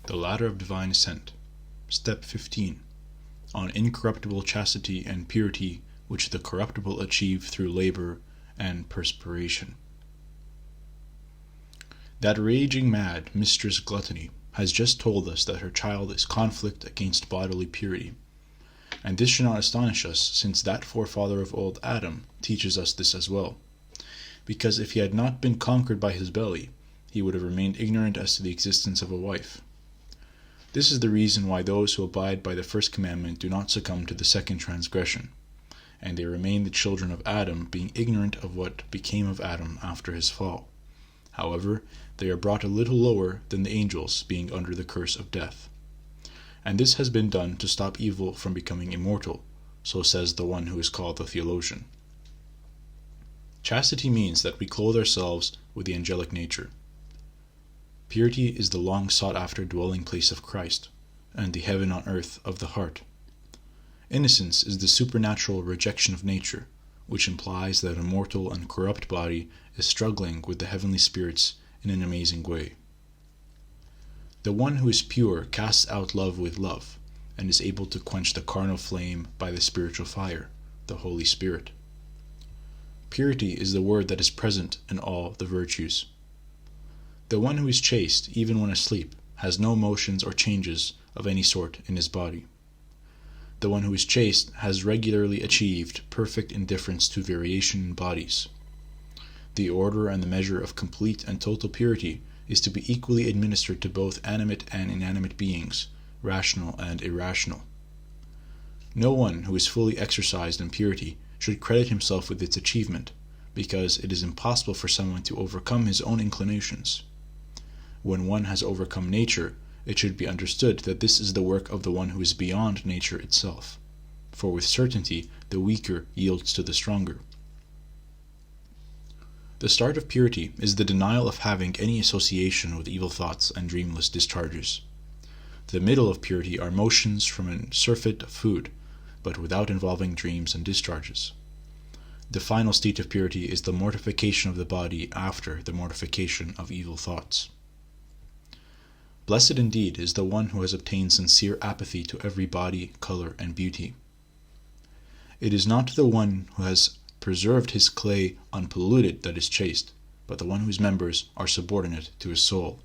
The Ladder of Divine Ascent. Step 15. On incorruptible chastity and purity which the corruptible achieve through labor and perspiration. That raging mad Mistress Gluttony has just told us that her child is conflict against bodily purity. And this should not astonish us, since that forefather of old Adam teaches us this as well. Because if he had not been conquered by his belly, he would have remained ignorant as to the existence of a wife. This is the reason why those who abide by the first commandment do not succumb to the second transgression, and they remain the children of Adam, being ignorant of what became of Adam after his fall. However, they are brought a little lower than the angels, being under the curse of death. And this has been done to stop evil from becoming immortal, so says the one who is called the theologian. Chastity means that we clothe ourselves with the angelic nature. Purity is the long sought-after dwelling place of Christ, and the heaven on earth of the heart. Innocence is the supernatural rejection of nature, which implies that a mortal and corrupt body is struggling with the heavenly spirits in an amazing way. The one who is pure casts out love with love, and is able to quench the carnal flame by the spiritual fire, the Holy Spirit. Purity is the word that is present in all the virtues. The one who is chaste, even when asleep, has no motions or changes of any sort in his body. The one who is chaste has regularly achieved perfect indifference to variation in bodies. The order and the measure of complete and total purity is to be equally administered to both animate and inanimate beings, rational and irrational. No one who is fully exercised in purity should credit himself with its achievement, because it is impossible for someone to overcome his own inclinations. When one has overcome nature, it should be understood that this is the work of the one who is beyond nature itself, for with certainty the weaker yields to the stronger. The start of purity is the denial of having any association with evil thoughts and dreamless discharges. The middle of purity are motions from a surfeit of food, but without involving dreams and discharges. The final state of purity is the mortification of the body after the mortification of evil thoughts. Blessed indeed is the one who has obtained sincere apathy to every body, color, and beauty. It is not the one who has preserved his clay unpolluted that is chaste, but the one whose members are subordinate to his soul.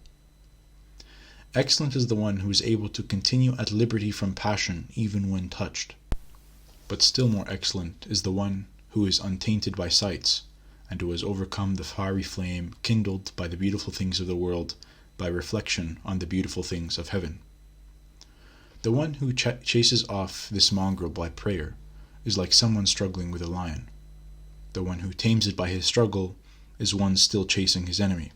Excellent is the one who is able to continue at liberty from passion even when touched. But still more excellent is the one who is untainted by sights, and who has overcome the fiery flame kindled by the beautiful things of the world by reflection on the beautiful things of heaven. The one who chases off this mongrel by prayer is like someone struggling with a lion. The one who tames it by his struggle is one still chasing his enemy.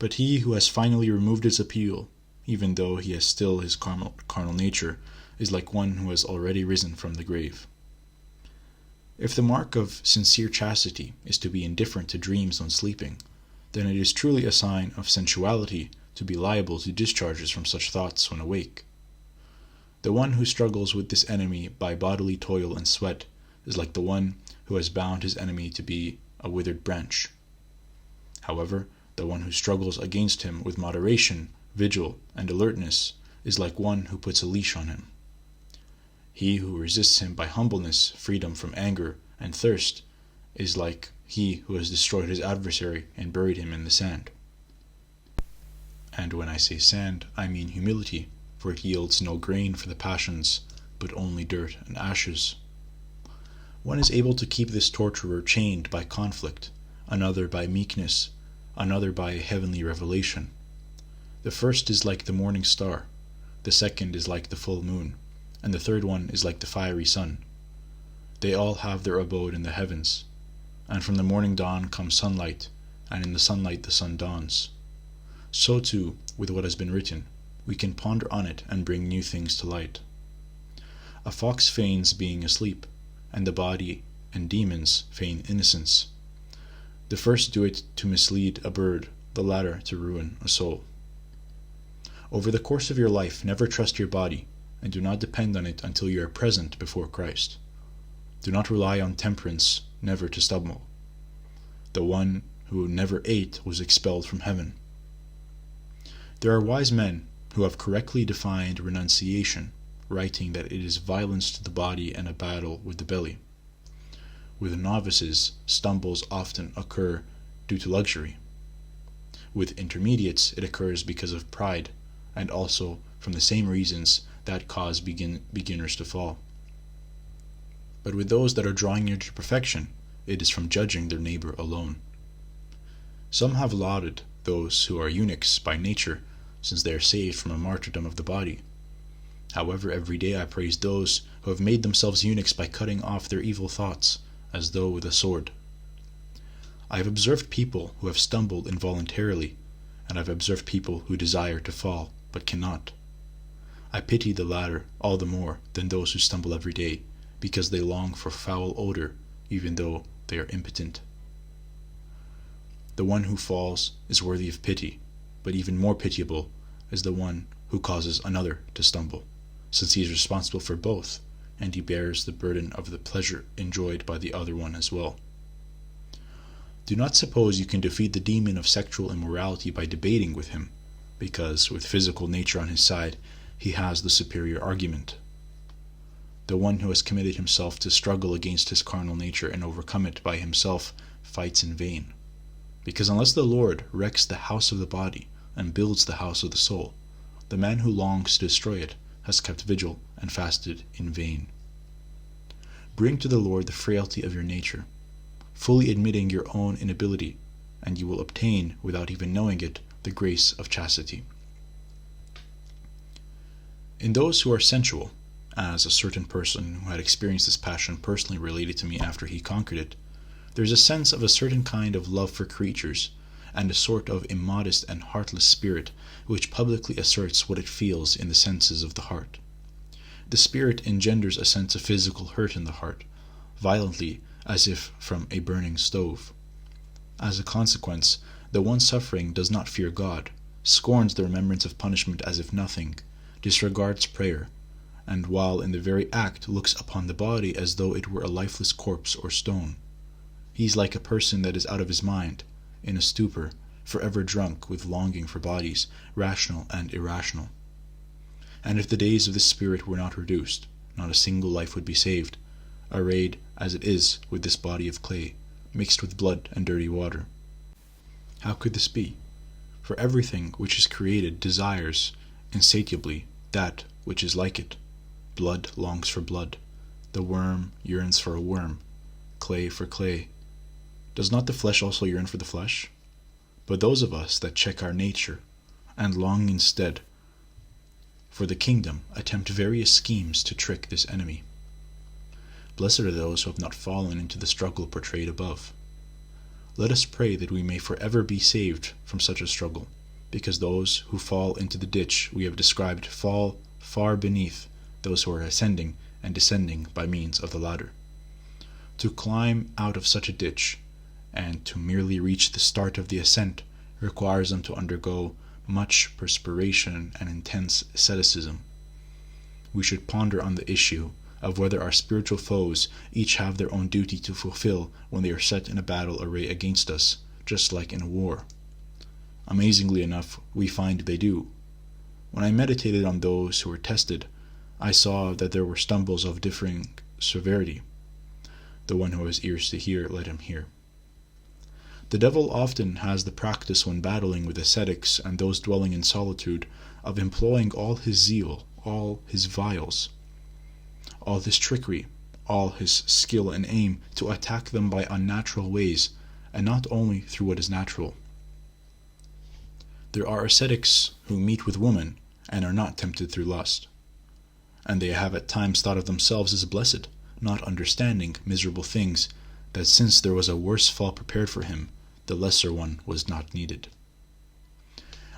But he who has finally removed its appeal, even though he has still his carnal nature, is like one who has already risen from the grave. If the mark of sincere chastity is to be indifferent to dreams when sleeping, then it is truly a sign of sensuality to be liable to discharges from such thoughts when awake. The one who struggles with this enemy by bodily toil and sweat is like the one who has bound his enemy to be a withered branch. However, the one who struggles against him with moderation, vigil, and alertness is like one who puts a leash on him. He who resists him by humbleness, freedom from anger, and thirst is like he who has destroyed his adversary and buried him in the sand. And when I say sand, I mean humility, for it yields no grain for the passions, but only dirt and ashes. One is able to keep this torturer chained by conflict, another by meekness, another by a heavenly revelation. The first is like the morning star, the second is like the full moon, and the third one is like the fiery sun. They all have their abode in the heavens, and from the morning dawn comes sunlight, and in the sunlight the sun dawns. So too, with what has been written, we can ponder on it and bring new things to light. A fox feigns being asleep, and the body and demons feign innocence. The first do it to mislead a bird, the latter to ruin a soul. Over the course of your life, never trust your body, and do not depend on it until you are present before Christ. Do not rely on temperance, never to stumble. The one who never ate was expelled from heaven. There are wise men who have correctly defined renunciation, writing that it is violence to the body and a battle with the belly. With novices, stumbles often occur due to luxury. With intermediates, it occurs because of pride, and also from the same reasons that cause beginners to fall. But with those that are drawing near to perfection, it is from judging their neighbor alone. Some have lauded those who are eunuchs by nature, since they are saved from a martyrdom of the body. However, every day I praise those who have made themselves eunuchs by cutting off their evil thoughts, as though with a sword. I have observed people who have stumbled involuntarily, and I have observed people who desire to fall, but cannot. I pity the latter all the more than those who stumble every day, because they long for foul odor, even though they are impotent. The one who falls is worthy of pity, but even more pitiable is the one who causes another to stumble, since he is responsible for both, and he bears the burden of the pleasure enjoyed by the other one as well. Do not suppose you can defeat the demon of sexual immorality by debating with him, because with physical nature on his side, he has the superior argument. The one who has committed himself to struggle against his carnal nature and overcome it by himself fights in vain, because unless the Lord wrecks the house of the body and builds the house of the soul, the man who longs to destroy it has kept vigil and fasted in vain. Bring to the Lord the frailty of your nature, fully admitting your own inability, and you will obtain, without even knowing it, the grace of chastity. In those who are sensual, as a certain person who had experienced this passion personally related to me after he conquered it, there is a sense of a certain kind of love for creatures, and a sort of immodest and heartless spirit which publicly asserts what it feels in the senses of the heart. The spirit engenders a sense of physical hurt in the heart, violently as if from a burning stove. As a consequence, the one suffering does not fear God, scorns the remembrance of punishment as if nothing, disregards prayer, and while in the very act looks upon the body as though it were a lifeless corpse or stone. He is like a person that is out of his mind, in a stupor, forever drunk with longing for bodies, rational and irrational. And if the days of this spirit were not reduced, not a single life would be saved, arrayed as it is with this body of clay, mixed with blood and dirty water. How could this be? For everything which is created desires insatiably that which is like it. Blood longs for blood, the worm yearns for a worm, clay for clay. Does not the flesh also yearn for the flesh? But those of us that check our nature, and long instead for the kingdom, attempt various schemes to trick this enemy. Blessed are those who have not fallen into the struggle portrayed above. Let us pray that we may forever be saved from such a struggle, because those who fall into the ditch we have described fall far beneath those who are ascending and descending by means of the ladder. To climb out of such a ditch, and to merely reach the start of the ascent, requires them to undergo much perspiration and intense asceticism. We should ponder on the issue of whether our spiritual foes each have their own duty to fulfill when they are set in a battle array against us, just like in a war. Amazingly enough, we find they do. When I meditated on those who were tested, I saw that there were stumbles of differing severity. The one who has ears to hear, let him hear. The devil often has the practice when battling with ascetics and those dwelling in solitude of employing all his zeal, all his vials, all his trickery, all his skill and aim to attack them by unnatural ways, and not only through what is natural. There are ascetics who meet with women and are not tempted through lust, and they have at times thought of themselves as blessed, not understanding miserable things, that since there was a worse fall prepared for him, the lesser one was not needed.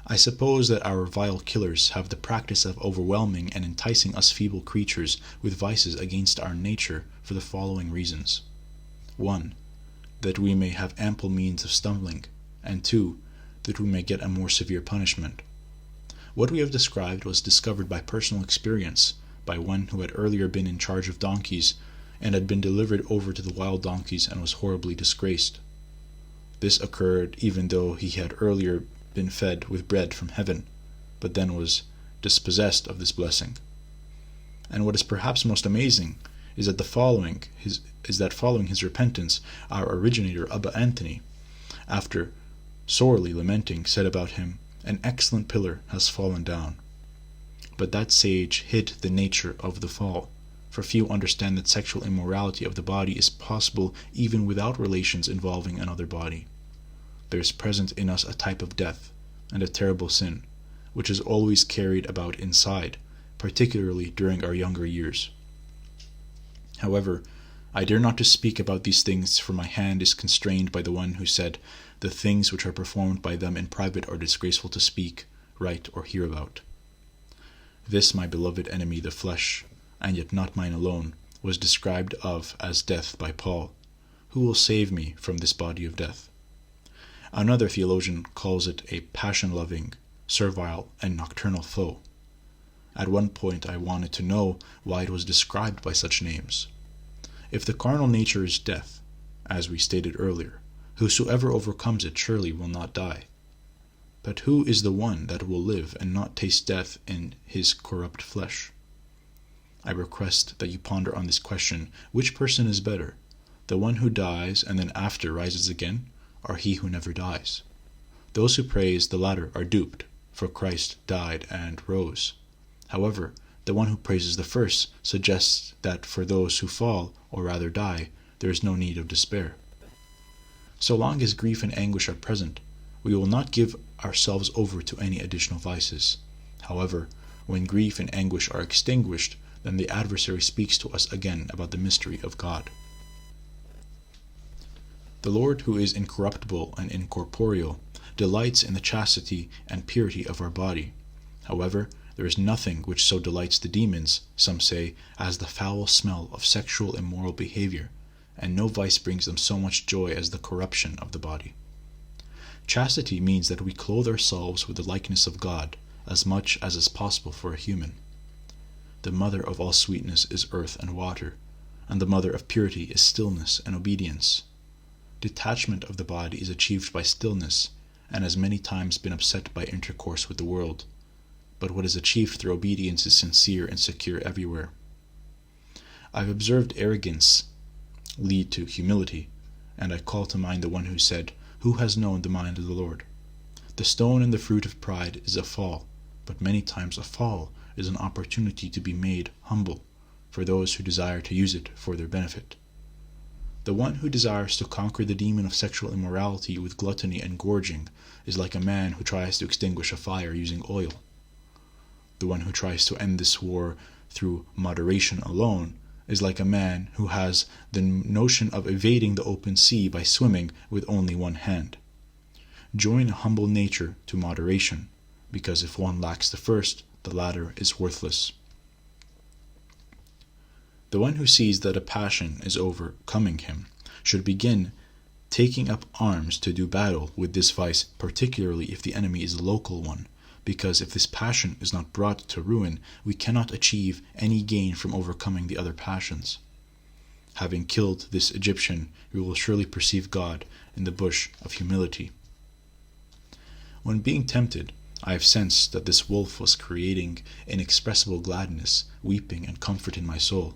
I suppose that our vile killers have the practice of overwhelming and enticing us feeble creatures with vices against our nature for the following reasons. 1. That we may have ample means of stumbling, and 2. That we may get a more severe punishment. What we have described was discovered by personal experience, by one who had earlier been in charge of donkeys, and had been delivered over to the wild donkeys and was horribly disgraced. This occurred even though he had earlier been fed with bread from heaven, but then was dispossessed of this blessing. And what is perhaps most amazing is that following his repentance, our originator Abba Anthony, after sorely lamenting, said about him, "An excellent pillar has fallen down." But that sage hid the nature of the fall, for few understand that sexual immorality of the body is possible even without relations involving another body. There is present in us a type of death, and a terrible sin, which is always carried about inside, particularly during our younger years. However, I dare not to speak about these things, for my hand is constrained by the one who said, "The things which are performed by them in private are disgraceful to speak, write, or hear about." This my beloved enemy, the flesh, and yet not mine alone, was described of as death by Paul. Who will save me from this body of death? Another theologian calls it a passion-loving, servile, and nocturnal foe. At one point I wanted to know why it was described by such names. If the carnal nature is death, as we stated earlier, whosoever overcomes it surely will not die. But who is the one that will live and not taste death in his corrupt flesh? I request that you ponder on this question: which person is better, the one who dies and then after rises again, or he who never dies? Those who praise the latter are duped, for Christ died and rose. However, the one who praises the first suggests that for those who fall, or rather die, there is no need of despair. So long as grief and anguish are present, we will not give ourselves over to any additional vices. However, when grief and anguish are extinguished, then the adversary speaks to us again about the mystery of God. The Lord, who is incorruptible and incorporeal, delights in the chastity and purity of our body. However, there is nothing which so delights the demons, some say, as the foul smell of sexual immoral behavior, and no vice brings them so much joy as the corruption of the body. Chastity means that we clothe ourselves with the likeness of God, as much as is possible for a human. The mother of all sweetness is earth and water, and the mother of purity is stillness and obedience. Detachment of the body is achieved by stillness, and has many times been upset by intercourse with the world. But what is achieved through obedience is sincere and secure everywhere. I've observed arrogance lead to humility, and I call to mind the one who said, "Who has known the mind of the Lord?" The stone and the fruit of pride is a fall, but many times a fall is an opportunity to be made humble for those who desire to use it for their benefit. The one who desires to conquer the demon of sexual immorality with gluttony and gorging is like a man who tries to extinguish a fire using oil. The one who tries to end this war through moderation alone is like a man who has the notion of evading the open sea by swimming with only one hand. Join a humble nature to moderation, because if one lacks the first, the latter is worthless. The one who sees that a passion is overcoming him should begin taking up arms to do battle with this vice, particularly if the enemy is a local one, because if this passion is not brought to ruin, we cannot achieve any gain from overcoming the other passions. Having killed this Egyptian, we will surely perceive God in the bush of humility. When being tempted, I have sensed that this wolf was creating inexpressible gladness, weeping, and comfort in my soul,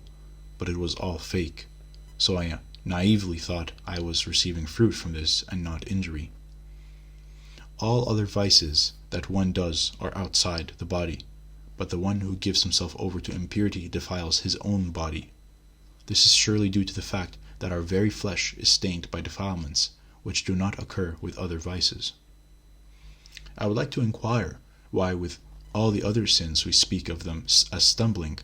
but it was all fake, so I naively thought I was receiving fruit from this and not injury. All other vices that one does are outside the body, but the one who gives himself over to impurity defiles his own body. This is surely due to the fact that our very flesh is stained by defilements which do not occur with other vices. I would like to inquire why with all the other sins we speak of them as stumbling,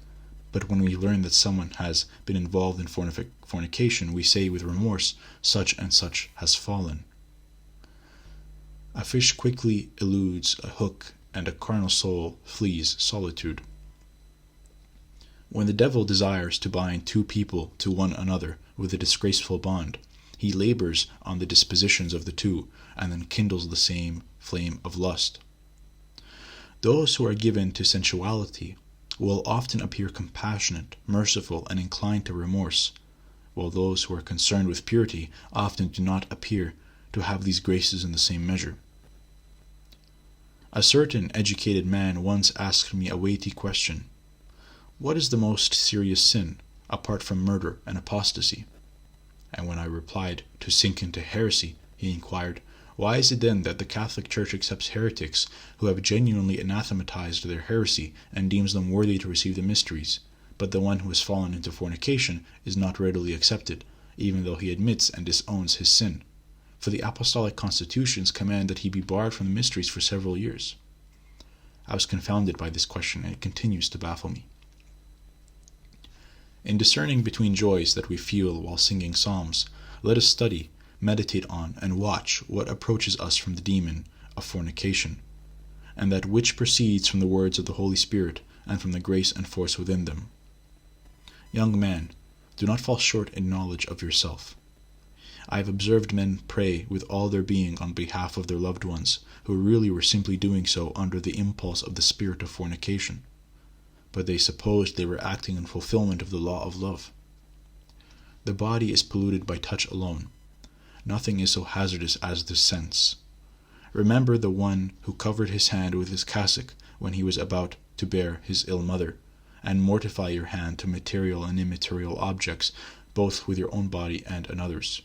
but when we learn that someone has been involved in fornication, we say with remorse, "Such and such has fallen." A fish quickly eludes a hook, and a carnal soul flees solitude. When the devil desires to bind two people to one another with a disgraceful bond, he labors on the dispositions of the two, and then kindles the same flame of lust. Those who are given to sensuality will often appear compassionate, merciful, and inclined to remorse, while those who are concerned with purity often do not appear to have these graces in the same measure. A certain educated man once asked me a weighty question: "What is the most serious sin, apart from murder and apostasy?" And when I replied, "To sink into heresy," he inquired, "Why is it then that the Catholic Church accepts heretics who have genuinely anathematized their heresy and deems them worthy to receive the mysteries, but the one who has fallen into fornication is not readily accepted, even though he admits and disowns his sin? For the apostolic constitutions command that he be barred from the mysteries for several years." I was confounded by this question, and it continues to baffle me. In discerning between joys that we feel while singing psalms, let us study, meditate on, and watch what approaches us from the demon of fornication, and that which proceeds from the words of the Holy Spirit and from the grace and force within them. Young man, do not fall short in knowledge of yourself. I have observed men pray with all their being on behalf of their loved ones, who really were simply doing so under the impulse of the spirit of fornication, but they supposed they were acting in fulfillment of the law of love. The body is polluted by touch alone. Nothing is so hazardous as the sense. Remember the one who covered his hand with his cassock when he was about to bear his ill mother, and mortify your hand to material and immaterial objects, both with your own body and another's.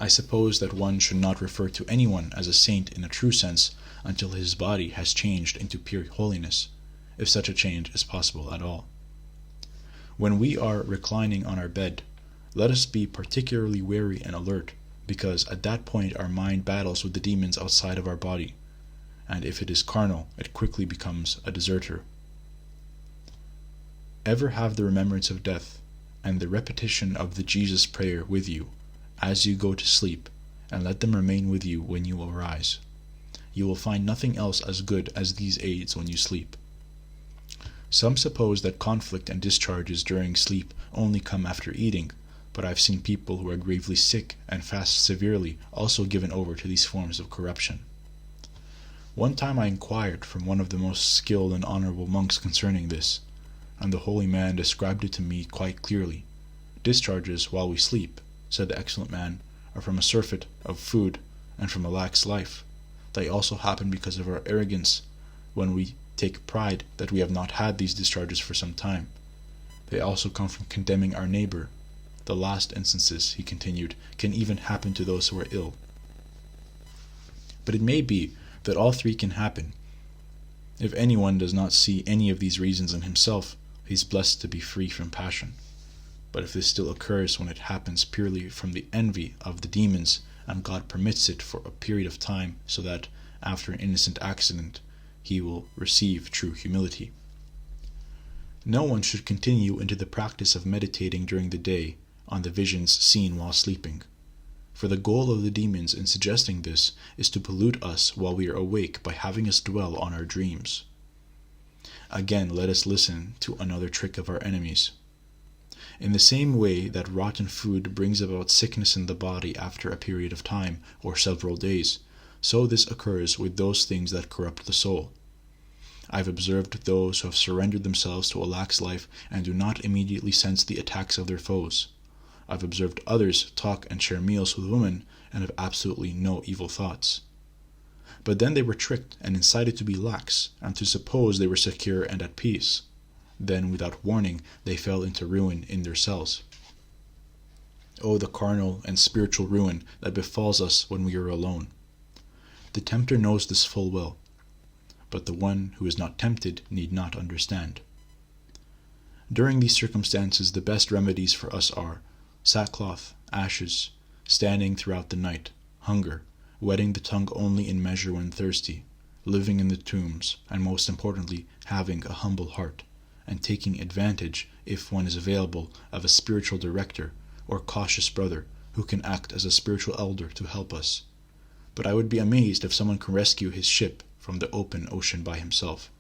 I suppose that one should not refer to anyone as a saint in a true sense until his body has changed into pure holiness, if such a change is possible at all. When we are reclining on our bed, let us be particularly wary and alert, because at that point our mind battles with the demons outside of our body, and if it is carnal, it quickly becomes a deserter. Ever have the remembrance of death and the repetition of the Jesus prayer with you as you go to sleep, and let them remain with you when you arise. You will find nothing else as good as these aids when you sleep. Some suppose that conflict and discharges during sleep only come after eating, but I've seen people who are gravely sick and fast severely also given over to these forms of corruption. One time I inquired from one of the most skilled and honorable monks concerning this, and the holy man described it to me quite clearly. "Discharges while we sleep," said the excellent man, "are from a surfeit of food and from a lax life. They also happen because of our arrogance, when we take pride that we have not had these discharges for some time. They also come from condemning our neighbor. The last instances," he continued, "can even happen to those who are ill." But it may be that all three can happen. If anyone does not see any of these reasons in himself, he is blessed to be free from passion. But if this still occurs when it happens purely from the envy of the demons, and God permits it for a period of time so that, after an innocent accident, he will receive true humility. No one should continue into the practice of meditating during the day on the visions seen while sleeping, for the goal of the demons in suggesting this is to pollute us while we are awake by having us dwell on our dreams. Again, let us listen to another trick of our enemies. In the same way that rotten food brings about sickness in the body after a period of time or several days, so this occurs with those things that corrupt the soul. I have observed those who have surrendered themselves to a lax life and do not immediately sense the attacks of their foes. I have observed others talk and share meals with women and have absolutely no evil thoughts. But then they were tricked and incited to be lax and to suppose they were secure and at peace. Then, without warning, they fell into ruin in their cells. Oh, the carnal and spiritual ruin that befalls us when we are alone. The tempter knows this full well, but the one who is not tempted need not understand. During these circumstances, the best remedies for us are sackcloth, ashes, standing throughout the night, hunger, wetting the tongue only in measure when thirsty, living in the tombs, and most importantly, having a humble heart, and taking advantage, if one is available, of a spiritual director or cautious brother who can act as a spiritual elder to help us. But I would be amazed if someone can rescue his ship from the open ocean by himself.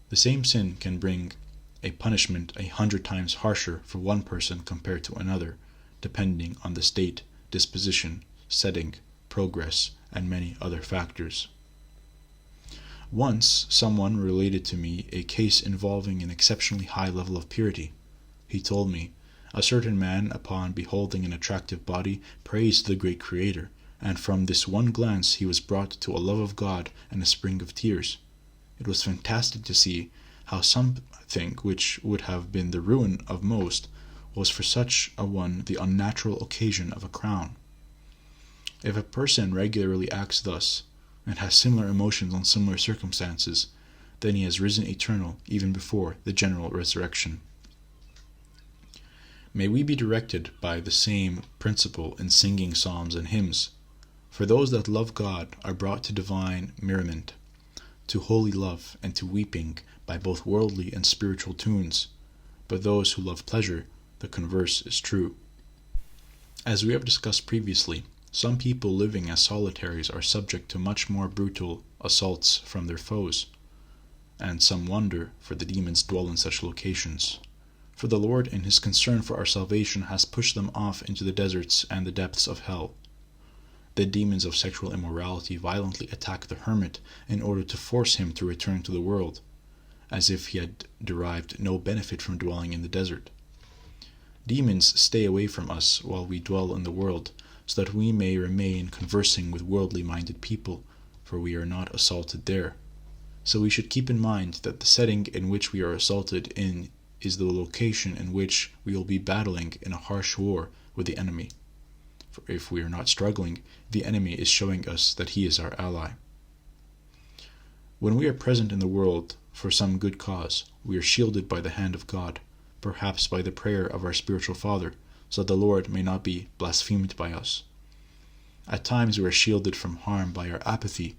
The same sin can bring a punishment 100 times harsher for one person compared to another, depending on the state, disposition, setting, progress, and many other factors. Once, someone related to me a case involving an exceptionally high level of purity. He told me, a certain man, upon beholding an attractive body, praised the great Creator, and from this one glance he was brought to a love of God and a spring of tears. It was fantastic to see how something which would have been the ruin of most was for such a one the unnatural occasion of a crown. If a person regularly acts thus, and has similar emotions on similar circumstances, then he has risen eternal even before the general resurrection. May we be directed by the same principle in singing psalms and hymns. For those that love God are brought to divine merriment, to holy love, and to weeping by both worldly and spiritual tunes. But those who love pleasure, the converse is true. As we have discussed previously, some people living as solitaries are subject to much more brutal assaults from their foes, and some wonder, for the demons dwell in such locations. For the Lord, in his concern for our salvation, has pushed them off into the deserts and the depths of hell. The demons of sexual immorality violently attack the hermit in order to force him to return to the world, as if he had derived no benefit from dwelling in the desert. Demons stay away from us while we dwell in the world, so that we may remain conversing with worldly-minded people, for we are not assaulted there. So we should keep in mind that the setting in which we are assaulted in is the location in which we will be battling in a harsh war with the enemy. For if we are not struggling, the enemy is showing us that he is our ally. When we are present in the world for some good cause, we are shielded by the hand of God, perhaps by the prayer of our spiritual Father, so that the Lord may not be blasphemed by us. At times we are shielded from harm by our apathy,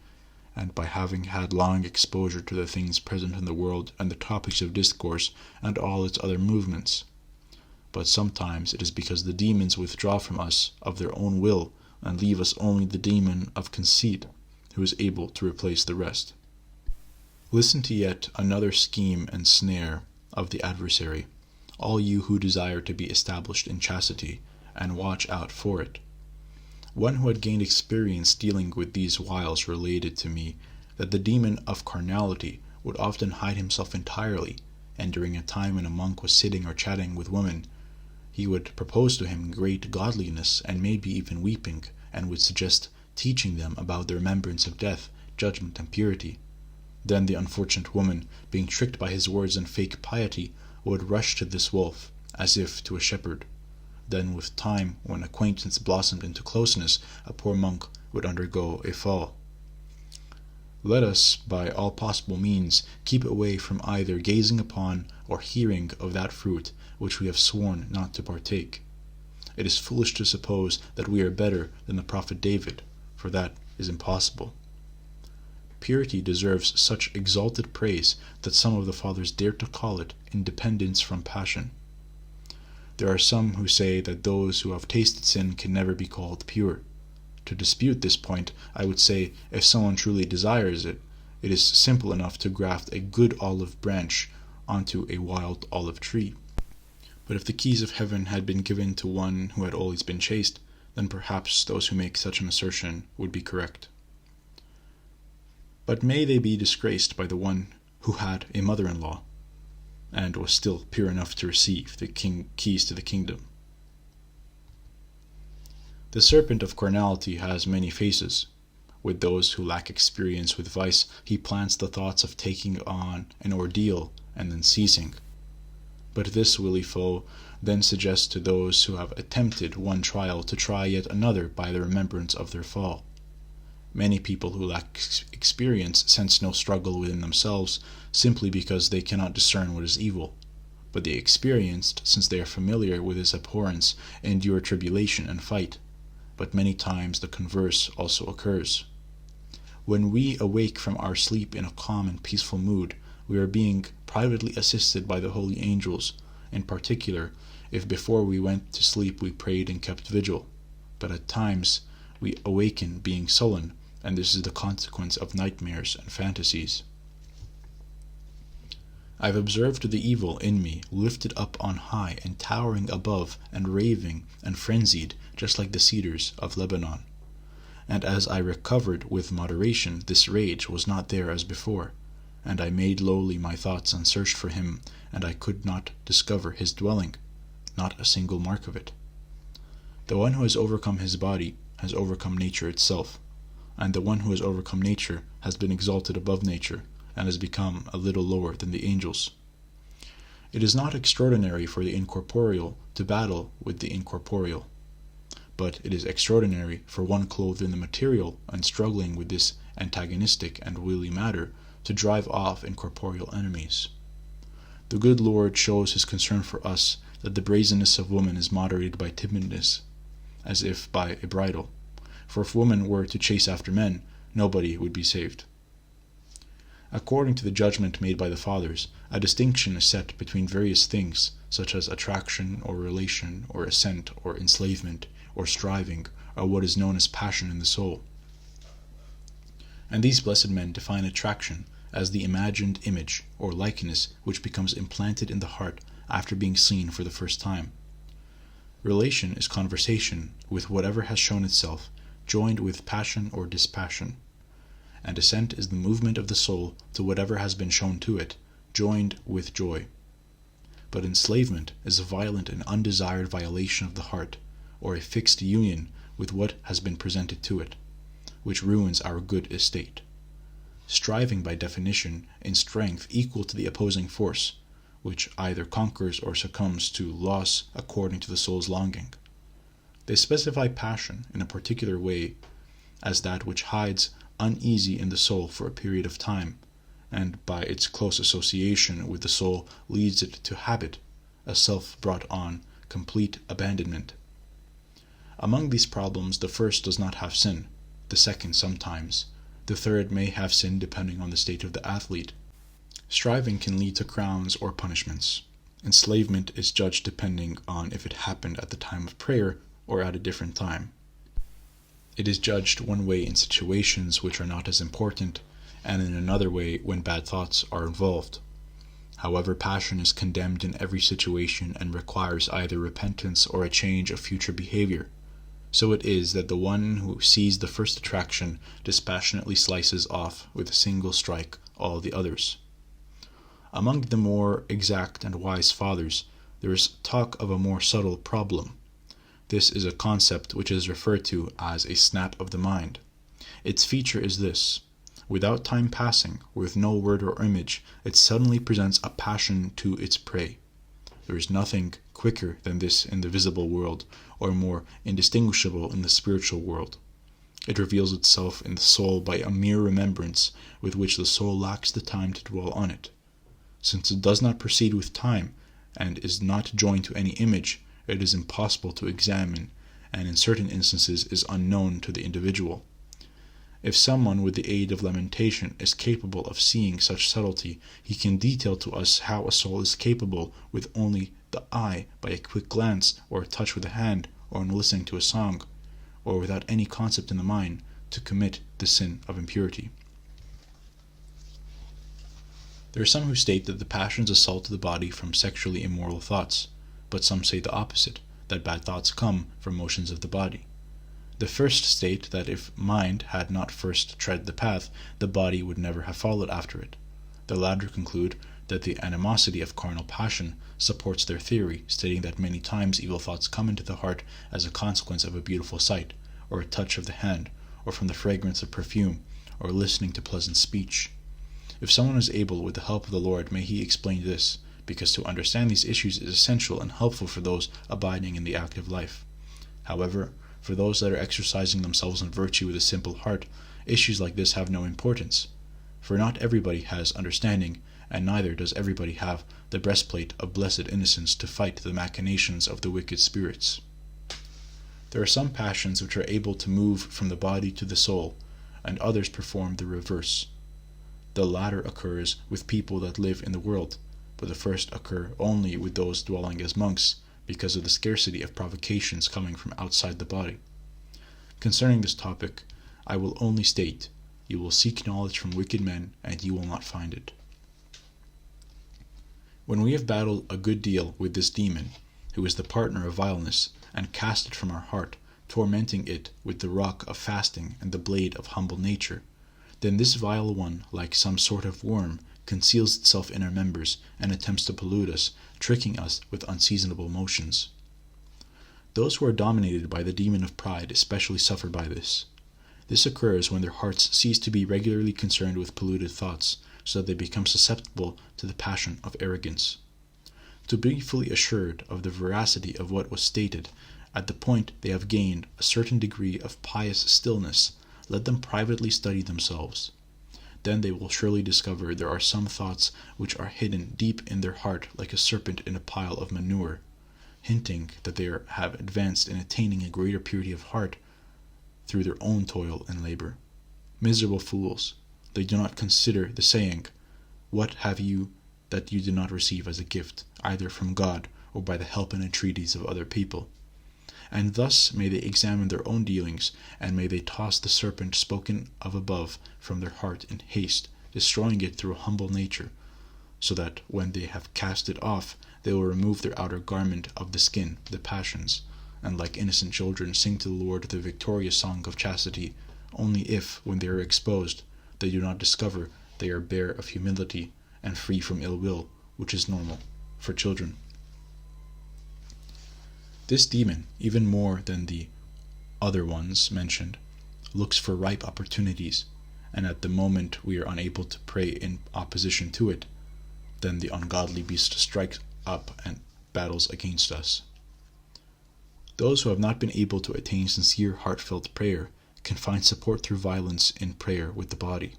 and by having had long exposure to the things present in the world and the topics of discourse and all its other movements. But sometimes it is because the demons withdraw from us of their own will and leave us only the demon of conceit, who is able to replace the rest. Listen to yet another scheme and snare of the adversary, all you who desire to be established in chastity, and watch out for it. One who had gained experience dealing with these wiles related to me that the demon of carnality would often hide himself entirely, and during a time when a monk was sitting or chatting with women, he would propose to him great godliness and maybe even weeping, and would suggest teaching them about the remembrance of death, judgment, and purity. Then the unfortunate woman, being tricked by his words and fake piety, would rush to this wolf, as if to a shepherd. Then with time, when acquaintance blossomed into closeness, a poor monk would undergo a fall. Let us, by all possible means, keep away from either gazing upon or hearing of that fruit which we have sworn not to partake. It is foolish to suppose that we are better than the prophet David, for that is impossible. Purity deserves such exalted praise that some of the fathers dare to call it independence from passion. There are some who say that those who have tasted sin can never be called pure. To dispute this point, I would say, if someone truly desires it, it is simple enough to graft a good olive branch onto a wild olive tree. But if the keys of heaven had been given to one who had always been chaste, then perhaps those who make such an assertion would be correct. But may they be disgraced by the one who had a mother-in-law, and was still pure enough to receive the keys to the kingdom. The serpent of carnality has many faces. With those who lack experience with vice, he plants the thoughts of taking on an ordeal and then ceasing. But this wily foe then suggests to those who have attempted one trial to try yet another by the remembrance of their fall. Many people who lack experience sense no struggle within themselves, simply because they cannot discern what is evil. But the experienced, since they are familiar with its abhorrence, endure tribulation and fight. But many times the converse also occurs. When we awake from our sleep in a calm and peaceful mood, we are being privately assisted by the holy angels, in particular, if before we went to sleep we prayed and kept vigil. But at times we awaken being sullen, and this is the consequence of nightmares and fantasies. I have observed the evil in me lifted up on high and towering above and raving and frenzied, just like the cedars of Lebanon. And as I recovered with moderation, this rage was not there as before. And I made lowly my thoughts and searched for him, and I could not discover his dwelling, not a single mark of it. The one who has overcome his body has overcome nature itself, and the one who has overcome nature has been exalted above nature, and has become a little lower than the angels. It is not extraordinary for the incorporeal to battle with the incorporeal, but it is extraordinary for one clothed in the material and struggling with this antagonistic and wily matter to drive off incorporeal enemies. The good Lord shows his concern for us that the brazenness of woman is moderated by timidness, as if by a bridle. For if women were to chase after men, nobody would be saved. According to the judgment made by the fathers, a distinction is set between various things, such as attraction or relation or ascent or enslavement or striving, or what is known as passion in the soul. And these blessed men define attraction as the imagined image or likeness which becomes implanted in the heart after being seen for the first time. Relation is conversation with whatever has shown itself, joined with passion or dispassion. And ascent is the movement of the soul to whatever has been shown to it, joined with joy. But enslavement is a violent and undesired violation of the heart, or a fixed union with what has been presented to it, which ruins our good estate. Striving by definition in strength equal to the opposing force, which either conquers or succumbs to loss according to the soul's longing. They specify passion in a particular way as that which hides uneasy in the soul for a period of time, and by its close association with the soul leads it to habit, a self brought on, complete abandonment. Among these problems, the first does not have sin, the second sometimes, the third may have sin depending on the state of the athlete. Striving can lead to crowns or punishments. Enslavement is judged depending on if it happened at the time of prayer or at a different time. It is judged one way in situations which are not as important, and in another way when bad thoughts are involved. However, passion is condemned in every situation and requires either repentance or a change of future behavior. So it is that the one who sees the first attraction dispassionately slices off with a single strike all the others. Among the more exact and wise fathers, there is talk of a more subtle problem. This is a concept which is referred to as a snap of the mind. Its feature is this: without time passing, with no word or image, it suddenly presents a passion to its prey. There is nothing quicker than this in the visible world, or more indistinguishable in the spiritual world. It reveals itself in the soul by a mere remembrance with which the soul lacks the time to dwell on it. Since it does not proceed with time, and is not joined to any image, it is impossible to examine, and in certain instances is unknown to the individual. If someone with the aid of lamentation is capable of seeing such subtlety, he can detail to us how a soul is capable with only the eye, by a quick glance, or a touch with the hand, or in listening to a song, or without any concept in the mind, to commit the sin of impurity. There are some who state that the passions assault the body from sexually immoral thoughts, but some say the opposite, that bad thoughts come from motions of the body. The first state that if mind had not first tread the path, the body would never have followed after it. The latter conclude that the animosity of carnal passion supports their theory, stating that many times evil thoughts come into the heart as a consequence of a beautiful sight, or a touch of the hand, or from the fragrance of perfume, or listening to pleasant speech. If someone is able, with the help of the Lord, may he explain this, because to understand these issues is essential and helpful for those abiding in the active life. However, for those that are exercising themselves in virtue with a simple heart, issues like this have no importance. For not everybody has understanding, and neither does everybody have the breastplate of blessed innocence to fight the machinations of the wicked spirits. There are some passions which are able to move from the body to the soul, and others perform the reverse. The latter occurs with people that live in the world, but the first occur only with those dwelling as monks, because of the scarcity of provocations coming from outside the body. Concerning this topic, I will only state, you will seek knowledge from wicked men, and you will not find it. When we have battled a good deal with this demon, who is the partner of vileness, and cast it from our heart, tormenting it with the rock of fasting and the blade of humble nature, then this vile one, like some sort of worm, conceals itself in our members, and attempts to pollute us, tricking us with unseasonable motions. Those who are dominated by the demon of pride especially suffer by this. This occurs when their hearts cease to be regularly concerned with polluted thoughts, so that they become susceptible to the passion of arrogance. To be fully assured of the veracity of what was stated, at the point they have gained a certain degree of pious stillness, let them privately study themselves. Then they will surely discover there are some thoughts which are hidden deep in their heart like a serpent in a pile of manure, hinting that they have advanced in attaining a greater purity of heart through their own toil and labor. Miserable fools! They do not consider the saying, "What have you that you did not receive as a gift, either from God or by the help and entreaties of other people?" And thus may they examine their own dealings, and may they toss the serpent spoken of above from their heart in haste, destroying it through a humble nature, so that when they have cast it off, they will remove their outer garment of the skin, the passions, and like innocent children sing to the Lord the victorious song of chastity, only if, when they are exposed, they do not discover they are bare of humility and free from ill will, which is normal for children. This demon, even more than the other ones mentioned, looks for ripe opportunities, and at the moment we are unable to pray in opposition to it, then the ungodly beast strikes up and battles against us. Those who have not been able to attain sincere, heartfelt prayer can find support through violence in prayer with the body.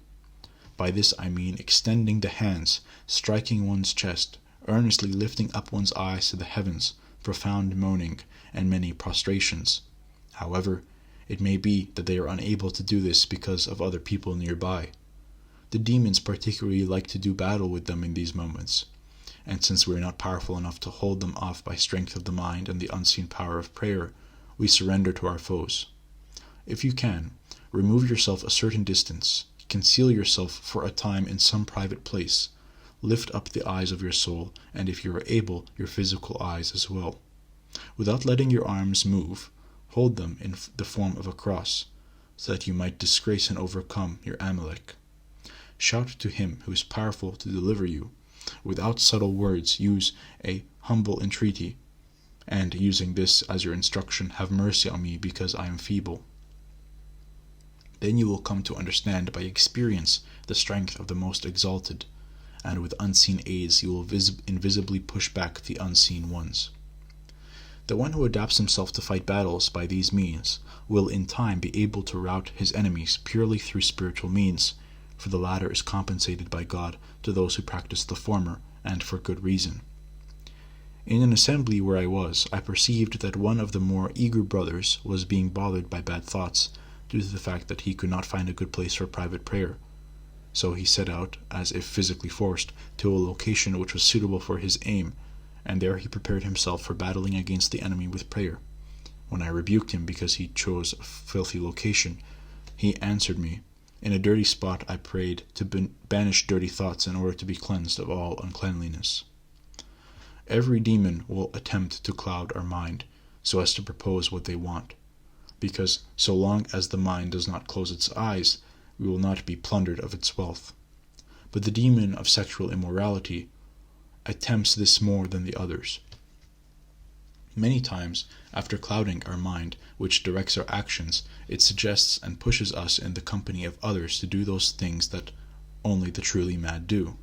By this I mean extending the hands, striking one's chest, earnestly lifting up one's eyes to the heavens, profound moaning, and many prostrations. However, it may be that they are unable to do this because of other people nearby. The demons particularly like to do battle with them in these moments, and since we are not powerful enough to hold them off by strength of the mind and the unseen power of prayer, we surrender to our foes. If you can, remove yourself a certain distance, conceal yourself for a time in some private place, lift up the eyes of your soul, and if you are able, your physical eyes as well. Without letting your arms move, hold them in the form of a cross, so that you might disgrace and overcome your Amalek. Shout to him who is powerful to deliver you. Without subtle words, use a humble entreaty, and using this as your instruction, have mercy on me because I am feeble. Then you will come to understand by experience the strength of the most exalted, and with unseen aids you will invisibly push back the unseen ones. The one who adapts himself to fight battles by these means will in time be able to rout his enemies purely through spiritual means, for the latter is compensated by God to those who practice the former, and for good reason. In an assembly where I was, I perceived that one of the more eager brothers was being bothered by bad thoughts, due to the fact that he could not find a good place for private prayer. So he set out, as if physically forced, to a location which was suitable for his aim, and there he prepared himself for battling against the enemy with prayer. When I rebuked him because he chose a filthy location, he answered me, "In a dirty spot I prayed to banish dirty thoughts in order to be cleansed of all uncleanliness." Every demon will attempt to cloud our mind, so as to propose what they want, because so long as the mind does not close its eyes, we will not be plundered of its wealth. But the demon of sexual immorality attempts this more than the others. Many times, after clouding our mind, which directs our actions, it suggests and pushes us in the company of others to do those things that only the truly mad do.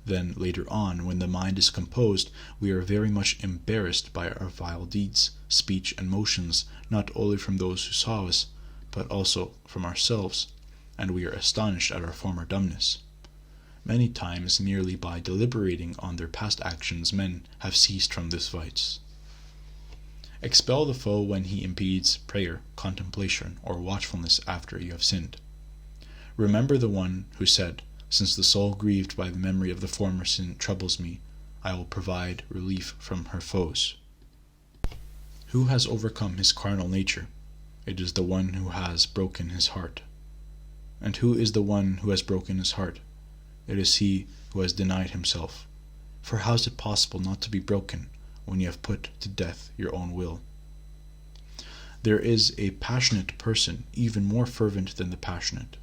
Then, later on, when the mind is composed, we are very much embarrassed by our vile deeds, speech, and motions, not only from those who saw us, but also from ourselves, and we are astonished at our former dumbness. Many times, merely by deliberating on their past actions, men have ceased from this vice. Expel the foe when he impedes prayer, contemplation, or watchfulness after you have sinned. Remember the one who said, "Since the soul grieved by the memory of the former sin troubles me, I will provide relief from her foes." Who has overcome his carnal nature? It is the one who has broken his heart. And who is the one who has broken his heart? It is he who has denied himself. For how is it possible not to be broken when you have put to death your own will? There is a passionate person even more fervent than the passionate,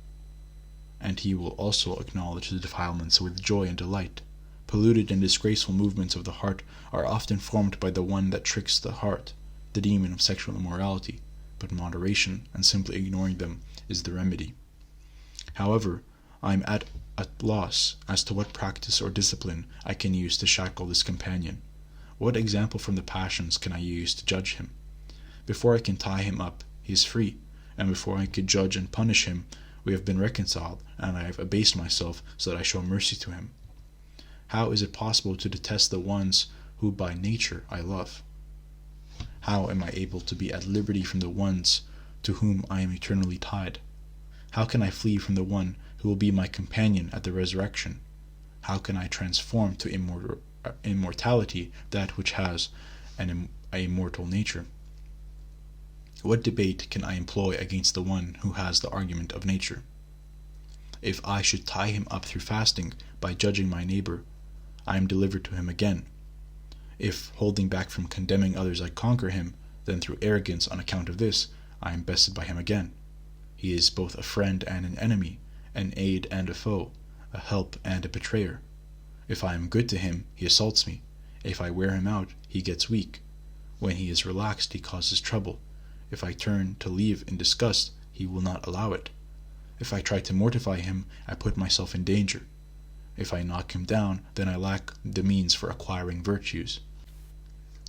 and he will also acknowledge the defilements with joy and delight. Polluted and disgraceful movements of the heart are often formed by the one that tricks the heart, the demon of sexual immorality, but moderation and simply ignoring them is the remedy. However, I am at a loss as to what practice or discipline I can use to shackle this companion. What example from the passions can I use to judge him? Before I can tie him up, he is free, and before I could judge and punish him, we have been reconciled, and I have abased myself so that I show mercy to him. How is it possible to detest the ones who by nature I love? How am I able to be at liberty from the ones to whom I am eternally tied? How can I flee from the one who will be my companion at the resurrection? How can I transform to immortality that which has an immortal nature? What debate can I employ against the one who has the argument of nature? If I should tie him up through fasting by judging my neighbor, I am delivered to him again. If, holding back from condemning others, I conquer him, then through arrogance on account of this, I am bested by him again. He is both a friend and an enemy, an aid and a foe, a help and a betrayer. If I am good to him, he assaults me. If I wear him out, he gets weak. When he is relaxed, he causes trouble. If I turn to leave in disgust, he will not allow it. If I try to mortify him, I put myself in danger. If I knock him down, then I lack the means for acquiring virtues.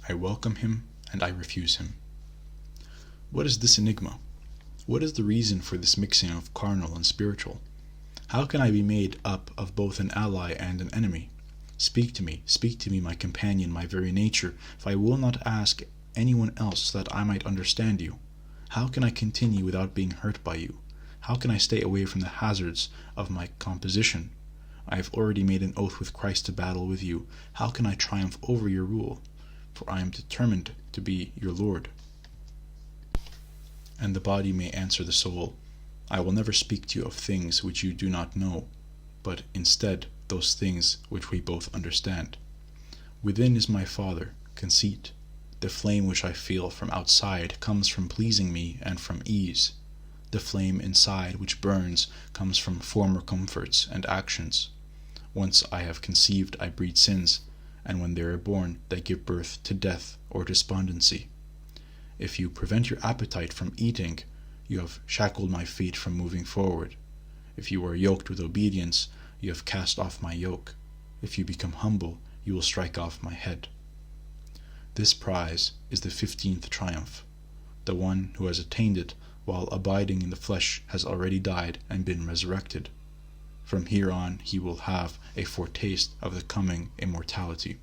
I welcome him, and I refuse him. What is this enigma? What is the reason for this mixing of carnal and spiritual? How can I be made up of both an ally and an enemy? Speak to me, my companion, my very nature, if I will not ask anyone else so that I might understand you. How can I continue without being hurt by you? How can I stay away from the hazards of my composition? I have already made an oath with Christ to battle with you. How can I triumph over your rule? For I am determined to be your Lord. And the body may answer the soul, I will never speak to you of things which you do not know, but instead those things which we both understand. Within is my Father, conceit. The flame which I feel from outside comes from pleasing me and from ease. The flame inside which burns comes from former comforts and actions. Once I have conceived, I breed sins, and when they are born, they give birth to death or despondency. If you prevent your appetite from eating, you have shackled my feet from moving forward. If you are yoked with obedience, you have cast off my yoke. If you become humble, you will strike off my head. This prize is the 15th triumph. The one who has attained it while abiding in the flesh has already died and been resurrected. From here on he will have a foretaste of the coming immortality.